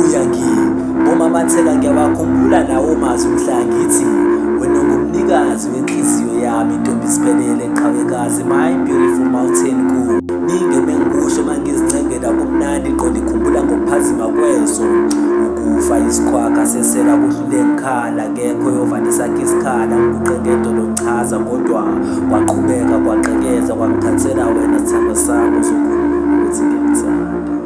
buya ngibomamatheka ngiyawakhumbula nawo mazwi mhla ngithi wena ungumnikazi wenhliziyo yami intombi isiphelele eqhawekazi my beautiful mountain cool ninge mengikusho mangizincengela kumnandi qonda ikhumbula ngokuphazima kweso ukufa isikhwakha sesela kuhlule ngikhala ngekho yovane sakhe isikhala ngikuqengedo lochaza kodwa kwaqhubeka kwaqekeza kwangithathela wena sithando sami uzokhuluma ukuthi ngiyamthanda.